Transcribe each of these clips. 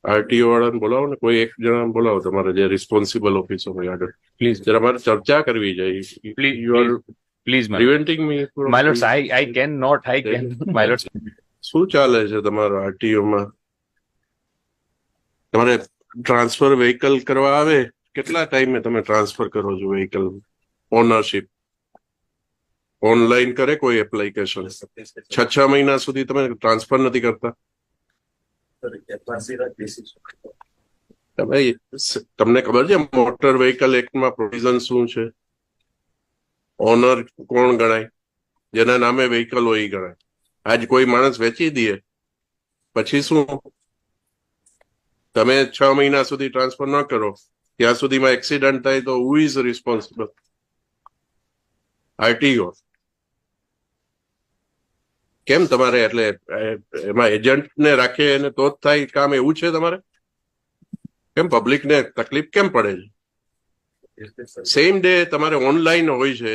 RTO વાળાને બોલાવો ને, કોઈ એક જણા બોલાવો તમારે જે રિસ્પોન્સિબલ ઓફિસર હોય આગળ. Please, જરા મારે ચર્ચા કરવી છે. please, you are please, my lord. Preventing me My lords, I cannot, my lords. શું ચાલે છે તમારા આરટીઓમાં? તમારે ટ્રાન્સફર વ્હીકલ કરવા આવે, કેટલા ટાઈમે તમે ટ્રાન્સફર કરો છો વ્હીકલ? ઓનરશિપ ઓનલાઈન કરે કોઈ એપ્લિકેશન? 6 મહિના સુધી તમે ટ્રાન્સફર નથી કરતા? તમને ખબર છે મોટર વ્હીકલ એક્ટમાં પ્રોવિઝન શું છે? ઓનર કોણ ગણાય? જેના નામે વ્હીકલ હોય એ ગણાય. આજ કોઈ માણસ વેચી દે પછી શું? તમે 6 મહિના સુધી ટ્રાન્સફર ન કરો ત્યાં સુધીમાં એક્સિડન્ટ થાય તો હુ ઇઝ રિસ્પોન્સિબલ? આરટીઓ. કેમ તમારે એટલે એમાં એજન્ટને રાખે અને તો જ થાય કામ, એવું છે તમારે? કેમ પબ્લિકને તકલીફ કેમ પડે છે? સેમ ડે તમારે ઓનલાઈન હોય છે,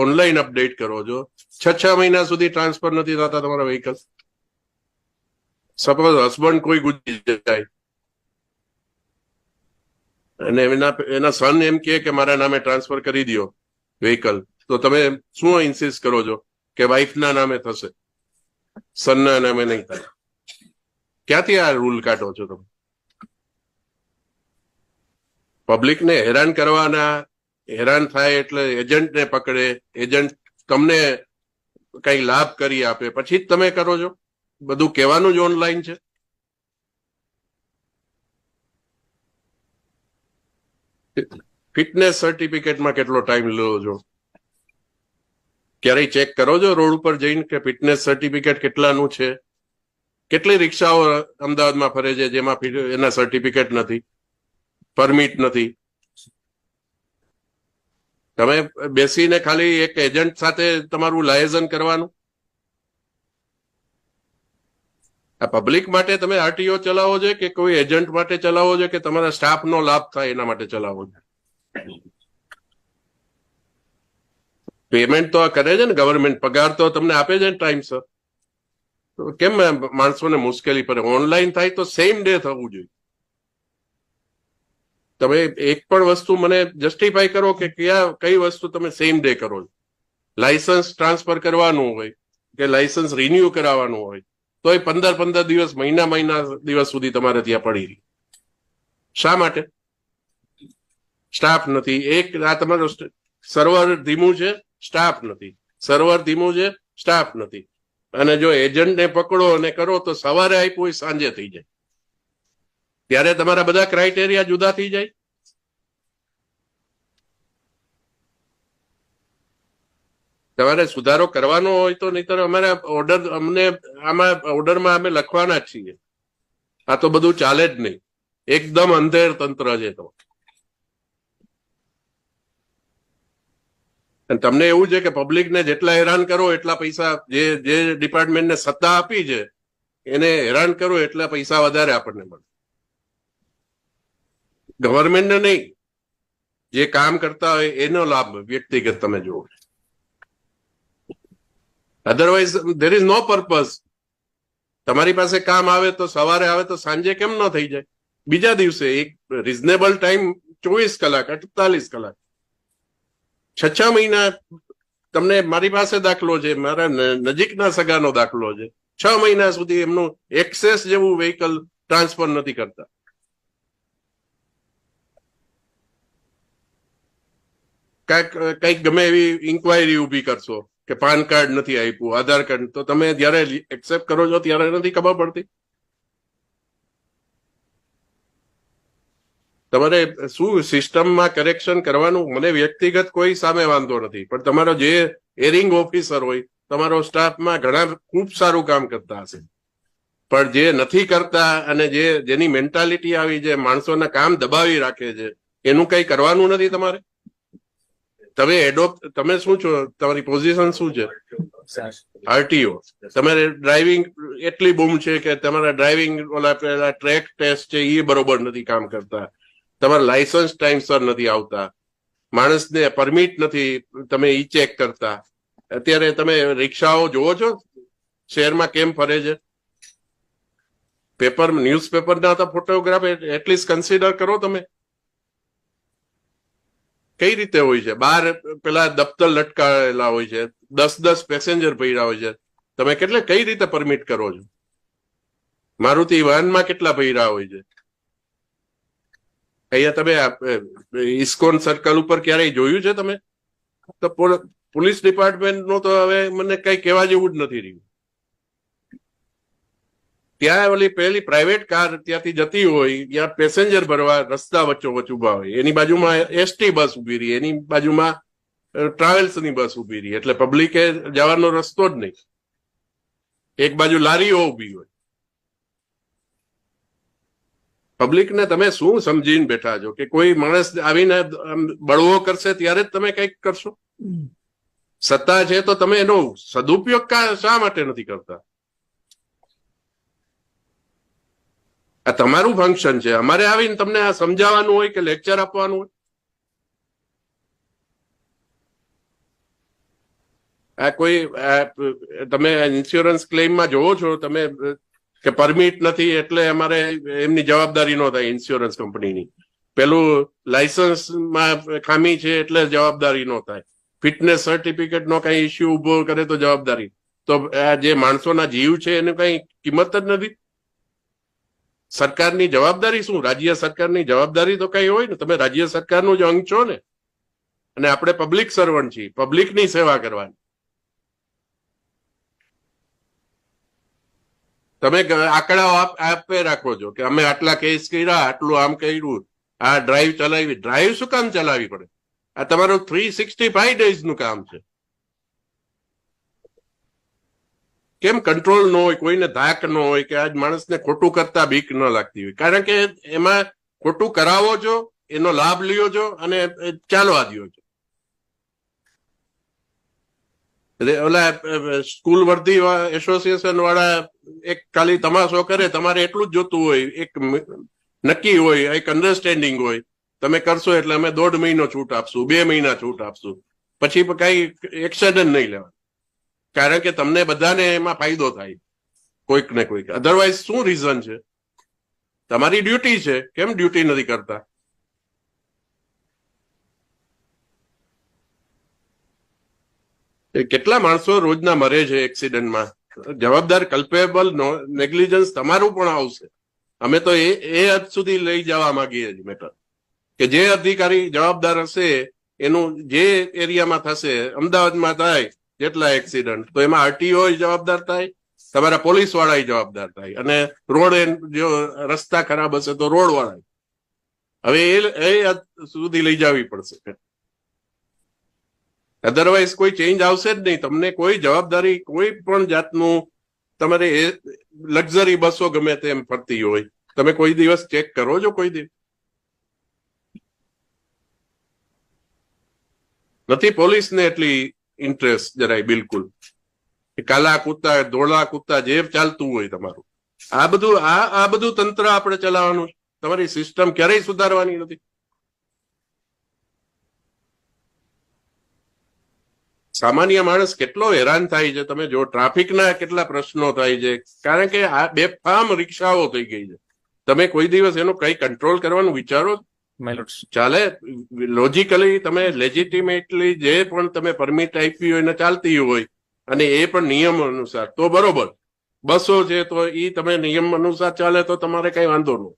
ઓનલાઈન અપડેટ કરો છો. 6 મહિના સુધી ટ્રાન્સફર નથી થતા તમારા વ્હીકલ. સપોઝ હસબન્ડ કોઈ ગુજરી જાય અને એના સન એમ કે મારા નામે ટ્રાન્સફર કરી દો વ્હીકલ, તો તમે શું ઇન્સિસ્ટ કરો છો કે વાઇફના નામે થશે, સનના નામે નહીં થાય? ક્યાંથી આ રૂલ કાઢો છો તમે? પબ્લિકને હેરાન કરવાના, હેરાન થાય એટલે એજન્ટને પકડે, એજન્ટ તમને કઈ લાભ કરી આપે પછી જ તમે કરો છો. બધું કહેવાનું જ ઓનલાઈન છે. ફિટનેસ સર્ટિફિકેટમાં કેટલો ટાઈમ લો છો? ક્યારેય ચેક કરો છો રોડ ઉપર જઈને કે ફિટનેસ સર્ટિફિકેટ કેટલાનું છે? કેટલી રિક્ષાઓ અમદાવાદમાં ફરે છે જેમાં એના સર્ટિફિકેટ નથી, પરમિટ નથી? તમે બેસીને ખાલી એક એજન્ટ સાથે તમારું લાયઝન કરવાનું? આ પબ્લિક માટે તમે આરટીઓ ચલાવો છો કે કોઈ એજન્ટ માટે ચલાવો છો કે તમારા સ્ટાફનો લાભ થાય એના માટે ચલાવો છો? પેમેન્ટ તો કરે છે ને ગવર્મેન્ટ, પગાર તો તમને આપે છે ને ટાઈમસર. કેમ માણસોને મુશ્કેલી પડે? ઓનલાઈન થાય તો સેમ ડે થવું જોઈએ. તમે એક પણ વસ્તુ મને જસ્ટિફાઈ કરો કે કઈ વસ્તુ તમે સેમ ડે કરો છો? લાયસન્સ ટ્રાન્સફર કરવાનું હોય કે લાયસન્સ રિન્યુ કરાવવાનું હોય તો એ 15 દિવસ, મહિના દિવસ સુધી તમારે ત્યાં પડી રહી. શા માટે? સ્ટાફ નથી. એક આ તમારો સર્વર ધીમું છે, સ્ટાફ નથી. સર્વર ધીમું છે, સ્ટાફ નથી. અને જો એજન્ટને પકડો અને કરો તો સવારે આપ્યું હોય સાંજે થઈ જાય. ત્યારે તમારા બધા ક્રાઇટેરિયા જુદા થઈ જાય. તમારે સુધારો કરવાનો હોય તો નહીતર અમારા ઓર્ડર, અમને આમાં ઓર્ડરમાં અમે લખવાના જ છીએ. આ તો બધું ચાલે જ નહીં. એકદમ અંધેર તંત્ર છે. તો તમને એવું છે કે પબ્લિકને જેટલા હેરાન કરો એટલા પૈસા, જે ડિપાર્ટમેન્ટને સત્તા આપી છે એને હેરાન કરો એટલા પૈસા વધારે આપણને મળે. ગવર્મેન્ટને નહીં, જે કામ કરતા હોય એનો લાભ વ્યક્તિગત તમે જુઓ. Otherwise there is no purpose. તમારી પાસે કામ આવે તો સવારે આવે તો સાંજે કેમ ન થઈ જાય? બીજા દિવસે એક રિઝનેબલ ટાઈમ 24 કલાક, 48 કલાક. 6 મહિના તમને, મારી પાસે દાખલો છે, મારા નજીકના સગાનો દાખલો છે. 6 મહિના સુધી એમનું એક્સેસ જેવું વ્હીકલ ટ્રાન્સફર નથી કરતા. કઈક ગમે એવી ઇન્કવાયરી ઉભી કરશો કે પાન કાર્ડ નથી આપ્યું, આધાર કાર્ડ, તો તમે જયારે એક્સેપ્ટ કરો છો ત્યારે નથી ખબર પડતી? તમારે શું સિસ્ટમમાં કરેક્શન કરવાનું? મને વ્યક્તિગત કોઈ સામે વાંધો નથી, પણ તમારો જે એરિંગ ઓફિસર હોય, તમારો સ્ટાફમાં ઘણા ખૂબ સારું કામ કરતા હશે, પણ જે નથી કરતા અને જેની મેન્ટાલિટી આવી છે, માણસોના કામ દબાવી રાખે છે, એનું કઈ કરવાનું નથી તમારે? તમે શું છો? તમારી પોઝિશન શું છે? આરટીઓ. તમારે ડ્રાઇવિંગ એટલી બૂમ છે કે તમારા ડ્રાઇવિંગ ઓલા ટ્રેક ટેસ્ટ છે એ બરોબર નથી કામ કરતા. તમારા લાયસન્સ ટાઈમસર નથી આવતા. માણસને પરમિટ નથી, તમે ઈ ચેક કરતા. અત્યારે તમે રિક્ષાઓ જોવો છો શહેરમાં કેમ ફરે છે? પેપર ન્યૂઝપેપરના તો ફોટોગ્રાફ એટલીસ્ટ કન્સિડર કરો તમે. કઈ રીતે હોય છે? બહાર પેલા દફતર લટકાયેલા હોય છે, 10 પેસેન્જર ભર્યા હોય છે, તમે કઈ રીતે પરમિટ કરો છો? મારુતિ વાહનમાં કેટલા ભર્યા હોય છે? અહીંયા તમે ઇસ્કોન સર્કલ ઉપર ક્યારેય જોયું છે તમે? તો પોલીસ ડિપાર્ટમેન્ટ નું તો હવે મને કઈ કહેવા જેવું જ નથી રહ્યું. ત્યાં ઓલી પેલી પ્રાઇવેટ કાર ત્યાંથી જતી હોય, ત્યાં પેસેન્જર ભરવા રસ્તા વચ્ચોવચ્ચ ઉભા હોય, એની બાજુમાં એસટી બસ ઉભી રહી, એની બાજુમાં ટ્રાવેલ્સની બસ ઉભી રહી, એટલે પબ્લિકે જવાનો રસ્તો જ નહીં. એક બાજુ લારીઓ ઉભી હોય. પબ્લિકને તમે શું સમજીને બેઠા છો કે કોઈ માણસ આવીને બળવો કરશે ત્યારે જ તમે કંઈક કરશો? સત્તા છે તો તમે એનો સદુપયોગ શા માટે નથી કરતા? આ તમારું ફંક્શન છે. અમારે આવીને તમને આ સમજાવવાનું હોય કે લેક્ચર આપવાનું હોય? આ કોઈ તમે ઇન્સ્યોરન્સ ક્લેમમાં જોવો છો તમે કે પરમિટ નથી એટલે અમારે એમની જવાબદારી ન થાય ઇન્સ્યોરન્સ કંપનીની. પેલું લાયસન્સમાં ખામી છે એટલે જવાબદારી ન થાય. ફિટનેસ સર્ટિફિકેટ નો કઈ ઇસ્યુ ઉભો કરે તો જવાબદારી. તો આ જે માણસોના જીવ છે એની કઈ કિંમત જ નથી. સરકારની જવાબદારી શું? રાજ્ય સરકારની જવાબદારી તો કઈ હોય ને. તમે રાજ્ય સરકારનું જ અંગ છો ને, અને આપણે પબ્લિક સર્વન્ટ છીએ, પબ્લિકની સેવા કરવાની. તમે આંકડાઓ આપે રાખો છો કે અમે આટલા કેસ કર્યા, આટલું આમ કર્યું, આ ડ્રાઈવ ચલાવી. ડ્રાઈવ શું કામ ચલાવવી પડે? આ તમારું 365 days નું કામ છે. કેમ કંટ્રોલ ન હોય, કોઈને ધાક ન હોય કે આજ માણસને ખોટું કરતા બીક ન લાગતી હોય? કારણ કે એમાં ખોટું કરાવો છો, એનો લાભ લ્યો છો અને ચાલવા દો છો. ઓલા સ્કૂલ વર્ધી એસોસિએશન વાળા એક ખાલી તમાશો કરે, તમારે એટલું જ જોતું હોય, એક નક્કી હોય, એક અન્ડરસ્ટેન્ડિંગ હોય, તમે કરશો એટલે અમે 1.5 મહિનો છૂટ આપશું, 2 મહિના છૂટ આપશું, પછી કઈ એક્શન જ નહીં લેવા. કારણ કે તમને બધાને એમાં ફાયદો થાય કોઈક ને કોઈક. અધરવાઇઝ શું રીઝન છે? તમારી ડ્યુટી છે, કેમ ડ્યુટી નથી કરતા? કેટલા માણસો રોજના મરે છે એક્સિડન્ટમાં? જવાબદાર કલ્પેબલ નેગ્લિજન્સ તમારું પણ આવશે. અમે તો એ હદ સુધી લઈ જવા માંગીએ છીએ મેટર કે જે અધિકારી જવાબદાર હશે એનું જે એરિયામાં થશે, અમદાવાદમાં થાય જેટલા એક્સિડન્ટ, તો એમાં આરટીઓ જવાબદાર થાય, તમારા પોલીસ વાળા જવાબદાર થાય, અને રોડ જો રસ્તા ખરાબ હશે તો રોડ વાળા. હવે એ હદ સુધી લઈ જવી પડશે. અધરવાઇઝ કોઈ ચેન્જ આવશે જ નહીં. તમને કોઈ જવાબદારી, કોઈ પણ જાતનું, તમારે એ લક્ઝરી બસો ગમે તેમ ફરતી હોય, તમે કોઈ દિવસ ચેક કરો છો? કોઈ દિવસ નથી. પોલીસને એટલી ઇન્ટરેસ્ટ જરાય બિલકુલ. કાલા કૂતા, ધોળા કૂતા, જે ચાલતું હોય તમારું, આ બધું તંત્ર આપણે ચલાવવાનું છે. તમારી સિસ્ટમ ક્યારેય સુધારવાની નથી. સામાન્ય માણસ કેટલો હેરાન થાય છે. તમે જો ટ્રાફિકના કેટલા પ્રશ્નો થાય છે, કારણ કે આ બેફામ રિક્ષાઓ થઈ ગઈ છે. તમે કોઈ દિવસ એનો કઈ કંટ્રોલ કરવાનું વિચારો? ચાલે લોજિકલી, તમે લેજિટિમેટલી જે પણ તમે પરમિટ આપી હોય એને ચાલતી હોય, અને એ પણ નિયમ અનુસાર, તો બરોબર. બસો છે તો એ તમે નિયમ અનુસાર ચાલે તો તમારે કઈ વાંધો નહીં.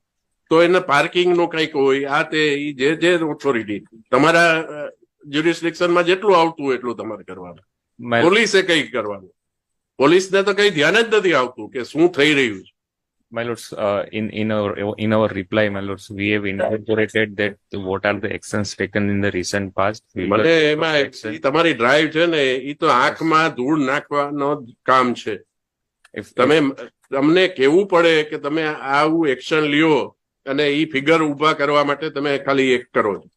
તો એને પાર્કિંગ નું કઈક હોય, આ તે જે ઓથોરિટી તમારા જ્યુરિસ્ડિક્શનમાં જેટલું આવતું હોય એટલું તમારે કરવાનું. પોલીસે કઈ કરવાનું? પોલીસને તો કઈ ધ્યાન જ નથી આવતું કે શું થઈ રહ્યું છે. My lords, in our reply, my lords, we have incorporated that what are the actions taken in the recent past. મને એમાં તમારી ડ્રાઈવ છે ને, એ તો આંખમાં ધૂળ નાખવાનો કામ છે. તમને કેવું પડે કે તમે આવું એક્શન લ્યો, અને એ ફિગર ઉભા કરવા માટે તમે ખાલી એક કરો છો.